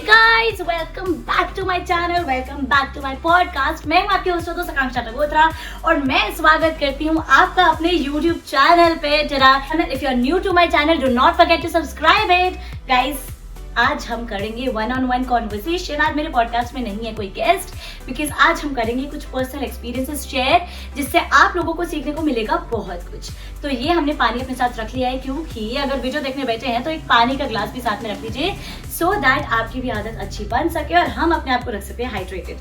Guys, welcome back to my channel, welcome back to my podcast. मैं हूं आपकी host दोस्त आकांक्षा टगोत्रा और मैं स्वागत करती हूं आपका अपने YouTube चैनल पे। जरा if you are new to my channel, do not forget to subscribe it. Guys, आज हम करेंगे वन ऑन वन कॉन्वर्सेशन। आज मेरे पॉडकास्ट में नहीं है कोई गेस्ट, बिकॉज आज हम करेंगे कुछ पर्सनल एक्सपीरियंसेस शेयर, जिससे आप लोगों को सीखने को मिलेगा बहुत कुछ। तो ये हमने पानी अपने साथ रख लिया है, क्योंकि अगर वीडियो देखने बैठे हैं तो एक पानी का ग्लास भी साथ में रख लीजिए, सो दैट आपकी भी आदत अच्छी बन सके और हम अपने आप को रख सके hydrated.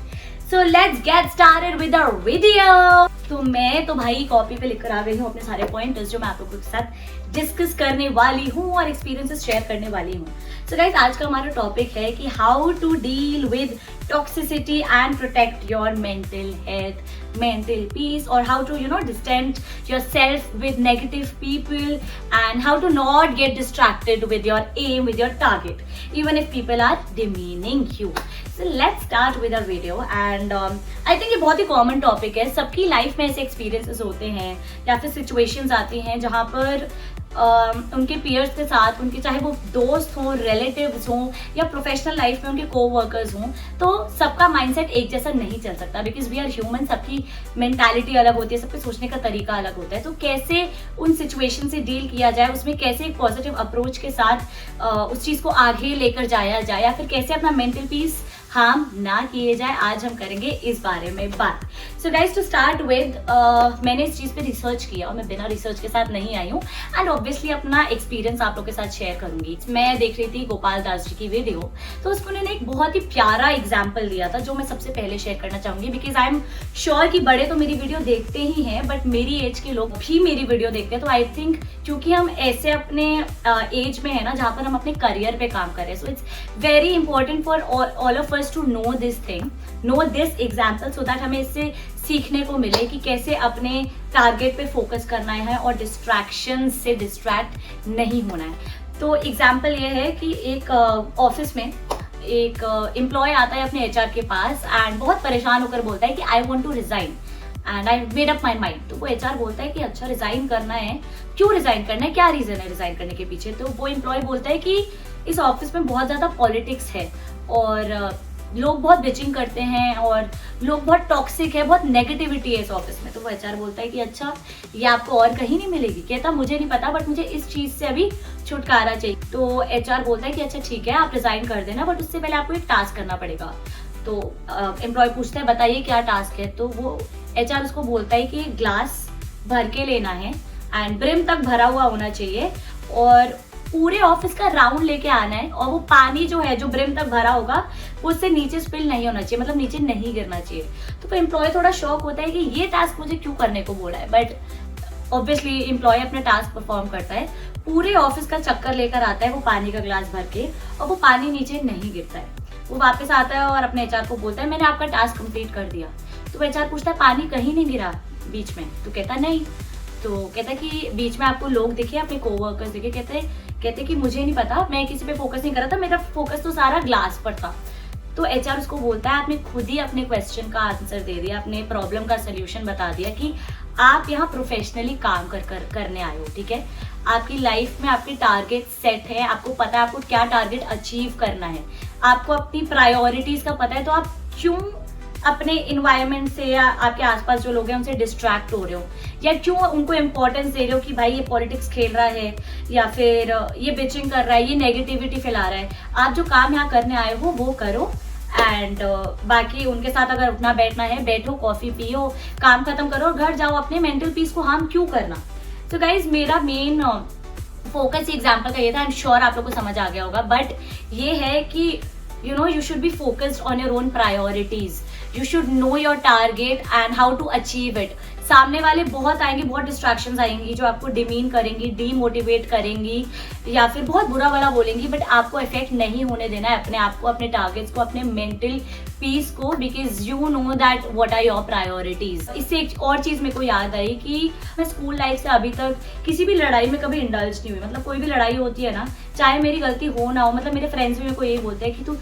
So let's get started with our video. तो मैं तो भाई कॉपी पे लिखकर आ गई हूँ अपने सारे पॉइंटर्स जो मैं आप लोगों के साथ डिस्कस करने वाली हूँ और एक्सपीरियंसेस शेयर करने वाली हूँ। सो गाइस, आज का हमारा टॉपिक है कि how to deal with toxicity and protect your mental health, mental peace, or how to distance yourself with negative people and how to not get distracted with your aim, with your target, even if people are demeaning you. So let's start with our video and I think ये बहुत ही common topic है। सबकी life में ऐसे experiences होते हैं या फिर सिचुएशंस आती हैं जहाँ पर उनके पीयर्स के साथ, उनके चाहे वो दोस्त हों, रिलेटिव्स हों या प्रोफेशनल लाइफ में उनके कोवर्कर्स हों, तो सबका माइंडसेट एक जैसा नहीं चल सकता, बिकॉज वी आर ह्यूमन। सबकी मेंटालिटी अलग होती है, सबके सोचने का तरीका अलग होता है। तो कैसे उन सिचुएशन से डील किया जाए, उसमें कैसे एक पॉजिटिव अप्रोच के साथ उस चीज़ को आगे लेकर जाया जाए, या फिर कैसे अपना मेंटल पीस हार्म ना किए जाए, आज हम करेंगे इस बारे में बात। So guys, to start with, मैंने इस चीज़ पे रिसर्च किया और मैं बिना रिसर्च के साथ नहीं आई हूँ, एंड ऑब्वियसली अपना एक्सपीरियंस आप लोग के साथ शेयर करूंगी। मैं देख रही थी गोपाल दास जी की वीडियो, तो उसको उन्होंने एक बहुत ही प्यारा एग्जाम्पल दिया था जो मैं सबसे पहले शेयर करना चाहूंगी, बिकॉज आई एम श्योर कि बड़े तो मेरी वीडियो देखते ही हैं, बट मेरी एज के लोग भी मेरी वीडियो देखते हैं। तो आई थिंक क्योंकि हम ऐसे अपने एज में है ना, जहाँ पर हम अपने करियर पे काम कर रहे हैं, so it's very important for all of us to know this thing, know this example, so that हमें इससे सीखने को मिले कि कैसे अपने टारगेट पे फोकस करना है और डिस्ट्रैक्शन से डिस्ट्रैक्ट नहीं होना है। तो एग्जाम्पल ये है कि एक ऑफिस में एक एम्प्लॉय आता है अपने एचआर के पास एंड बहुत परेशान होकर बोलता है कि I want to resign and I made up my mind. तो वो एचआर बोलता है कि अच्छा, रिजाइन करना है, क्यों रिजाइन करना है, क्या रीजन है रिजाइन करने के पीछे? तो वो एम्प्लॉय बोलता है कि इस ऑफिस में बहुत ज्यादा पॉलिटिक्स है और लोग बहुत बिचिंग करते हैं और लोग बहुत टॉक्सिक है, बहुत नेगेटिविटी है इस ऑफिस में। तो वो एचआर बोलता है कि अच्छा, ये आपको और कहीं नहीं मिलेगी? कहता मुझे नहीं पता, बट मुझे इस चीज से अभी छुटकारा चाहिए। तो एचआर बोलता है कि अच्छा ठीक है, आप रिजाइन कर देना, बट उससे पहले आपको एक टास्क करना पड़ेगा। तो एम्प्लॉय पूछता है बताइए क्या टास्क है? तो वो एचआर उसको बोलता है कि ग्लास भर के लेना है एंड ब्रिम तक भरा हुआ होना चाहिए और पूरे ऑफिस का राउंड लेके आना है, और वो पानी जो है, जो ब्रिम तक भरा होगा, वो उससे नीचे स्पिल नहीं होना चाहिए, मतलब नीचे नहीं गिरना चाहिए। तो एम्प्लॉय थोड़ा शॉक होता है कि ये टास्क मुझे क्यों करने को बोला है, बट ऑब्वियसली एम्प्लॉय अपना टास्क परफॉर्म करता है, पूरे ऑफिस का चक्कर लेकर आता है वो पानी का ग्लास भर के, और वो पानी नीचे नहीं गिरता है। वो वापस आता है और अपने एचआर को बोलता है मैंने आपका टास्क कंप्लीट कर दिया। तो एचआर पूछता है पानी कहीं नहीं गिरा बीच में? तो कहता नहीं। तो कहता है कि बीच में आपको लोग दिखे, अपने कोवर्कर्स दिखे? कहते कि मुझे नहीं पता, मैं किसी पे फोकस नहीं कर रहा था, मेरा फोकस तो सारा ग्लास पर था। तो एचआर उसको बोलता है आपने खुद ही अपने क्वेश्चन का आंसर दे दिया, अपने प्रॉब्लम का सोल्यूशन बता दिया कि आप यहाँ प्रोफेशनली काम करने आए हो, ठीक है? आपकी लाइफ में आपके टारगेट सेट है, आपको पता है आपको क्या टारगेट अचीव करना है, आपको अपनी प्रायोरिटीज का पता है, तो आप क्यों अपने इन्वायरमेंट से या आपके आसपास जो लोग हैं उनसे डिस्ट्रैक्ट हो रहे हो, या क्यों उनको इम्पोर्टेंस दे रहे हो कि भाई ये पॉलिटिक्स खेल रहा है या फिर ये बिचिंग कर रहा है, ये नेगेटिविटी फैला रहा है। आप जो काम यहाँ करने आए हो वो करो एंड बाकी उनके साथ अगर उठना बैठना है बैठो, कॉफी पियो, काम खत्म करो और घर जाओ। अपने मेंटल पीस को हार्म क्यों करना? तो गाइज, मेरा मेन फोकस एग्जाम्पल का ये था, आई एम श्योर आप लोग को समझ आ गया होगा, बट ये है कि you should be focused on your own priorities. You should know your target and how to achieve it. सामने वाले बहुत आएंगे, बहुत डिस्ट्रैक्शंस आएंगी जो आपको डिमीन करेंगी, डीमोटिवेट करेंगी या फिर बहुत बुरा वाला बोलेंगी, बट आपको इफेक्ट नहीं होने देना है अपने आप को, अपने टारगेट्स को, अपने मेंटल पीस को, because you know that what are your priorities. इससे एक और चीज मेरे को याद आई कि मैं स्कूल लाइफ से अभी तक किसी भी लड़ाई में कभी इंडल्ज नहीं हुई। मतलब कोई भी लड़ाई होती है ना, चाहे मेरी गलती हो ना हो, मतलब मेरे फ्रेंड्स भी मेरे को यही बोलते हैं कि तू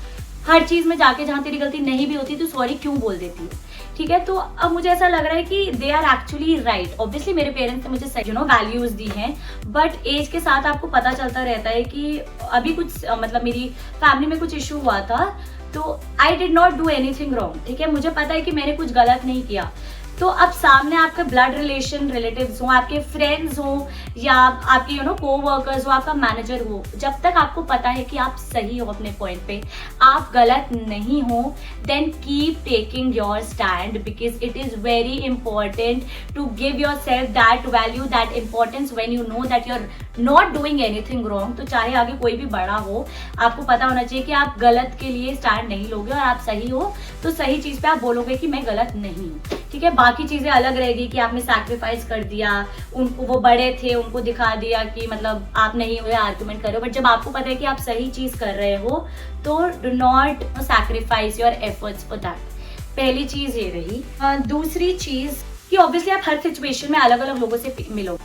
हर चीज में जाके जहाँ तेरी गलती नहीं भी होती तो सॉरी क्यों बोल देती है, ठीक है। तो अब मुझे ऐसा लग रहा है कि they are actually right. Obviously मेरे पेरेंट्स ने मुझे वैल्यूज दी हैं, बट एज के साथ आपको पता चलता रहता है कि अभी कुछ मतलब मेरी फैमिली में कुछ इशू हुआ था, तो I did not do anything wrong, ठीक है। मुझे पता है कि मैंने कुछ गलत नहीं किया। तो अब सामने आपके ब्लड रिलेटिव्स हो, आपके फ्रेंड्स हो, या आपके कोवर्कर्स हो, आपका मैनेजर हो, जब तक आपको पता है कि आप सही हो अपने पॉइंट पे, आप गलत नहीं हो, then keep taking your stand, because it is very important to give yourself that value, that importance when you know that you are not doing anything wrong. तो चाहे आगे कोई भी बड़ा हो, आपको पता होना चाहिए कि आप गलत के लिए स्टैंड नहीं लोगे, और आप सही हो तो सही चीज पे आप बोलोगे कि मैं गलत नहीं हूँ, ठीक है। बाकी चीजें अलग रहेगी कि आपने सैक्रिफाइस कर दिया, उनको वो बड़े थे उनको दिखा दिया कि मतलब आप नहीं हुए, आर्गुमेंट कर रहे हो, बट जब आपको पता है कि आप सही चीज कर रहे हो तो do not sacrifice your efforts for that. पहली चीज ये रही। दूसरी चीज कि ऑब्वियसली आप हर सिचुएशन में अलग अलग लोगों से मिलो,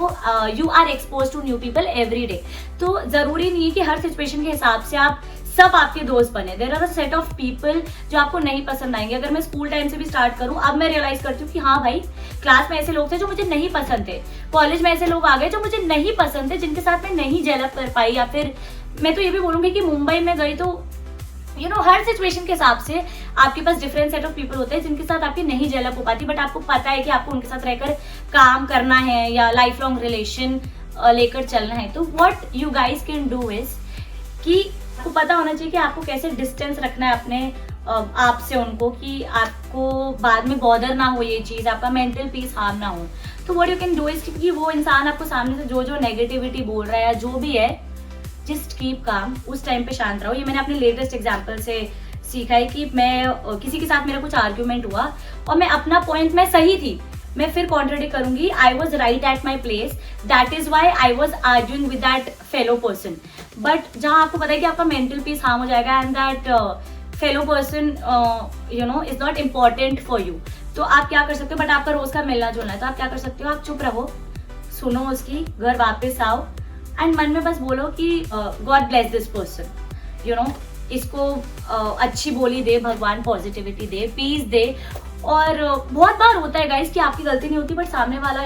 you are expose to new people every day. तो जरूरी नहीं है कि हर सिचुएशन के हिसाब से आप सब आपके दोस्त बने। There are a set of people जो आपको नहीं पसंद आएंगे। अगर मैं स्कूल टाइम से भी स्टार्ट करूं, अब मैं रियलाइज करती हूँ कि हाँ भाई, क्लास में ऐसे लोग थे जो मुझे नहीं पसंद थे, कॉलेज में ऐसे लोग आ गए जो मुझे नहीं पसंद थे, जिनके साथ मैं नहीं जेलअप कर पाई। या फिर मैं तो ये भी बोलूंगी कि मुंबई में गई तो हर सिचुएशन के हिसाब से आपके पास डिफरेंट सेट ऑफ पीपल होते हैं जिनके साथ आपकी नहीं जेलअप हो पाती, बट आपको पता है कि आपको उनके साथ रहकर काम करना है या लाइफ लॉन्ग रिलेशन लेकर चलना है। तो what you guys can do is कि आपको पता होना चाहिए कि आपको कैसे डिस्टेंस रखना है अपने आप से उनको, कि आपको बाद में बॉदर ना हो ये चीज, आपका मेंटल पीस हार्म ना हो। तो what you can do is कि वो इंसान आपको सामने से जो नेगेटिविटी बोल रहा है या जो भी है, जस्ट कीप काम, उस टाइम पे शांत रहो। ये मैंने अपने लेटेस्ट एग्जाम्पल से सीखा है कि मैं किसी के साथ मेरा कुछ आर्ग्यूमेंट हुआ और मैं अपना पॉइंट, मैं सही थी, मैं फिर कॉन्ट्रडिक्ट करूंगी, I was right at my place, that is why I was arguing with that fellow person. But जहां आपको पता है कि आपका मेंटल पीस हार्म हो जाएगा and that fellow person is not important for you, तो आप क्या कर सकते हो, बट आपका रोज का मिलना जुलना है, तो आप क्या कर सकते हो, आप चुप रहो, सुनो उसकी, घर वापस आओ एंड मन में बस बोलो कि गॉड ब्लेस दिस पर्सन, इसको अच्छी बोली दे, भगवान पॉजिटिविटी दे, पीस दे। और बहुत बार होता है गाइस कि आपकी गलती नहीं होती, बट सामने वाला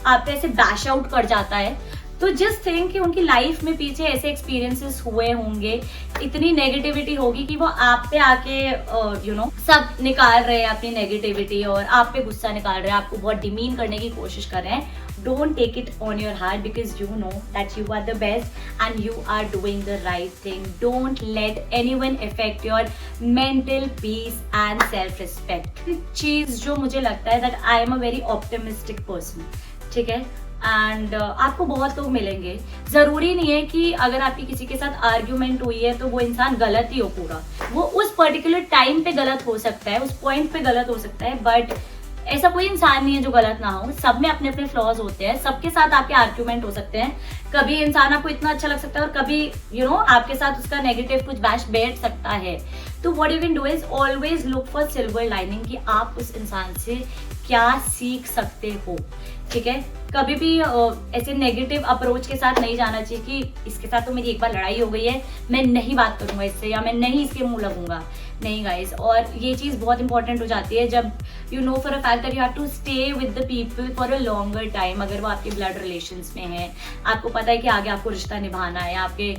आप पे ऐसे बैश आउट कर जाता है। तो जस्ट थिंक कि उनकी लाइफ में पीछे ऐसे एक्सपीरियंसेस हुए होंगे, इतनी नेगेटिविटी होगी कि वो आप पे आके सब निकाल रहे हैं अपनी नेगेटिविटी, और आप पे गुस्सा निकाल रहे हैं, आपको बहुत डिमीन करने की कोशिश कर रहे हैं। Don't take it on your heart because you know that you are the best and you are doing the right thing. Don't let anyone affect your mental peace and self-respect. चीज जो मुझे लगता है that I am a very optimistic person, ठीक है, and आपको बहुत लोग मिलेंगे। जरूरी नहीं है कि अगर आपकी किसी के साथ आर्ग्यूमेंट हुई है तो वो इंसान गलत ही हो पूरा, वो उस पर्टिकुलर टाइम पे गलत हो सकता है, उस पॉइंट पे गलत हो सकता है, बट ऐसा कोई इंसान नहीं है जो गलत ना हो। सब में अपने अपने फ्लॉज होते हैं, सबके साथ आपके आर्ग्यूमेंट हो सकते हैं। कभी इंसान आपको इतना अच्छा लग सकता है और कभी आपके साथ उसका नेगेटिव कुछ बैश बैठ सकता है। तो what you can do is always look for silver lining, कि आप उस इंसान से क्या सीख सकते हो, ठीक है। कभी भी ऐसे नेगेटिव अप्रोच के साथ नहीं जाना चाहिए कि इसके साथ तो मेरी एक बार लड़ाई हो गई है, मैं नहीं बात करूंगा इससे, या मैं नहीं इसके मुंह लगूंगा, नहीं गाइस। और ये चीज बहुत इंपॉर्टेंट हो जाती है जब you know for a fact that you have to stay with the people for a longer time. अगर वो आपके ब्लड रिलेशंस में है, आपको पता है कि आगे आपको रिश्ता निभाना है, आपके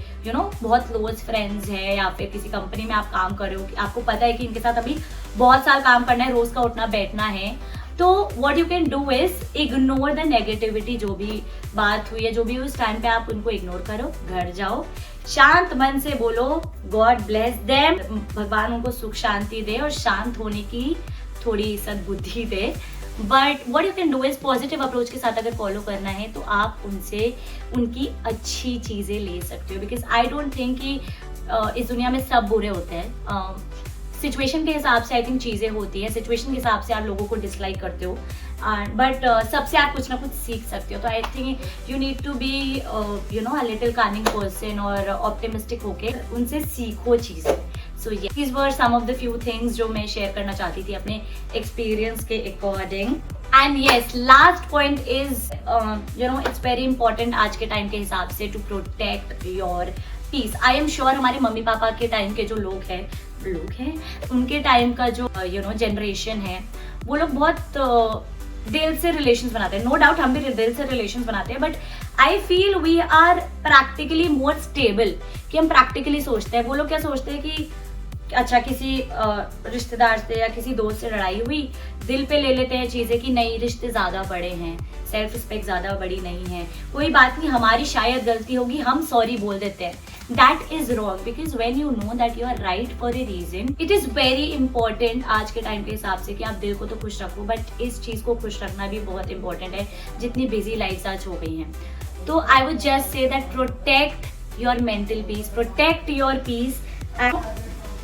बहुत क्लोज फ्रेंड्स है, या फिर किसी कंपनी में आप काम कर रहे हो, आपको पता है कि इनके साथ अभी बहुत साल काम करना है, रोज का उठना बैठना है, तो what you can do is ignore the negativity. जो भी बात हुई है, जो भी उस टाइम पे आप उनको इग्नोर करो, घर जाओ, शांत मन से बोलो गॉड ब्लेस देम, भगवान उनको सुख शांति दे और शांत होने की थोड़ी सद्बुद्धि दे। But what you can do is positive approach के साथ अगर फॉलो करना है तो आप उनसे उनकी अच्छी चीजें ले सकते हो, बिकॉज आई डोंट थिंक कि इस दुनिया में सब बुरे होते हैं। सिचुएशन के हिसाब से आई थिंक चीजें होती है, सिचुएशन के हिसाब से आप लोगों को डिसलाइक करते हो, बट सबसे आप कुछ ना कुछ सीख सकते हो। तो I think you need to be a little cunning person और ऑप्टिमिस्टिक होके उनसे सीखो चीजें। So these were some of the few things जो मैं शेयर करना चाहती थी अपने एक्सपीरियंस के according. And yes, last point is it's very important आज के टाइम के हिसाब से to protect your peace. I am sure हमारे मम्मी पापा के टाइम के जो लोग हैं उनके टाइम का जो जनरेशन है, वो लोग बहुत दिल से रिलेशंस बनाते हैं। नो डाउट हम भी दिल से रिलेशंस बनाते हैं, but I feel we are practically more stable, कि हम प्रैक्टिकली सोचते हैं। वो लोग क्या सोचते हैं कि अच्छा किसी रिश्तेदार से या किसी दोस्त से लड़ाई हुई, दिल पे ले लेते हैं चीजें कि नहीं रिश्ते ज्यादा बड़े हैं, सेल्फ रिस्पेक्ट ज्यादा बड़ी नहीं है, कोई बात नहीं हमारी शायद गलती होगी, हम सॉरी बोल देते हैं। That is wrong, because when you know that you are right for a reason, it is very important आज के टाइम के हिसाब से कि आप दिल को तो खुश रखो, बट इस चीज को खुश रखना भी बहुत इंपॉर्टेंट है, जितनी बिजी लाइफ आज हो गई हैं। तो I would just say that protect your mental peace, protect your peace.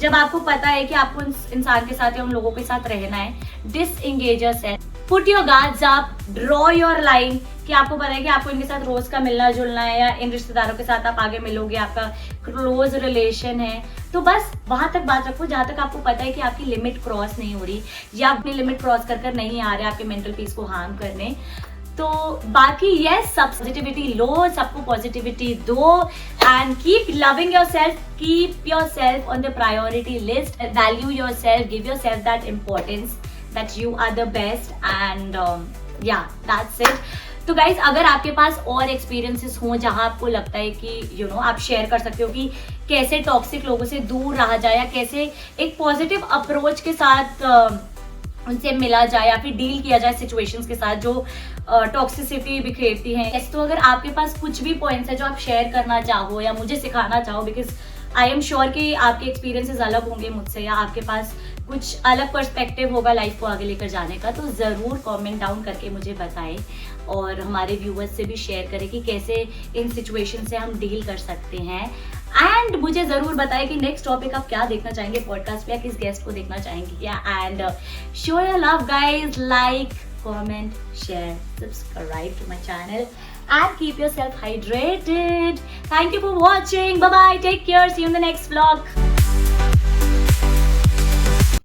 जब आपको पता है कि आपको इंसान के साथ या उन लोगों के साथ रहना है, disengage yourself, put your guards up, draw your line, कि आपको पता है कि आपको इनके साथ रोज का मिलना जुलना है, या इन रिश्तेदारों के साथ आप आगे मिलोगे, आपका क्लोज रिलेशन है, तो बस वहां तक बात रखो जहां तक आपको पता है कि आपकी लिमिट क्रॉस नहीं हो रही, या अपनी लिमिट क्रॉस कर नहीं आ रहे आपके मेंटल पीस को हार्म करने। तो बाकी यस, सब पॉजिटिविटी लो, सबको पॉजिटिविटी दो, and keep loving yourself, keep yourself on the priority list, value yourself, give yourself that importance that you are the best, and yeah that's it. तो guys, अगर आपके पास और एक्सपीरियंसेस हों जहां आपको लगता है कि आप शेयर कर सकते हो कि कैसे टॉक्सिक लोगों से दूर रहा जाए, या कैसे एक पॉजिटिव अप्रोच के साथ उनसे मिला जाए या फिर डील किया जाए सिचुएशंस के साथ जो टॉक्सिसिटी बिखेरती हैं। तो अगर आपके पास कुछ भी पॉइंट्स है जो आप शेयर करना चाहो या मुझे सिखाना चाहो, बिकॉज आई एम श्योर कि आपके एक्सपीरियंसेस अलग होंगे मुझसे, या आपके पास कुछ अलग पर्सपेक्टिव होगा लाइफ को आगे लेकर जाने का, तो ज़रूर कमेंट डाउन करके मुझे बताएं, और हमारे व्यूअर्स से भी शेयर करें कि कैसे इन सिचुएशन से हम डील कर सकते हैं। एंड मुझे ज़रूर बताएं कि नेक्स्ट टॉपिक आप क्या देखना चाहेंगे पॉडकास्ट पे, या किस गेस्ट को देखना चाहेंगे क्या। And show your love guys, like, comment, share, subscribe to my channel, and keep yourself hydrated. Thank you for watching. Bye bye. Take care. See you in the next vlog.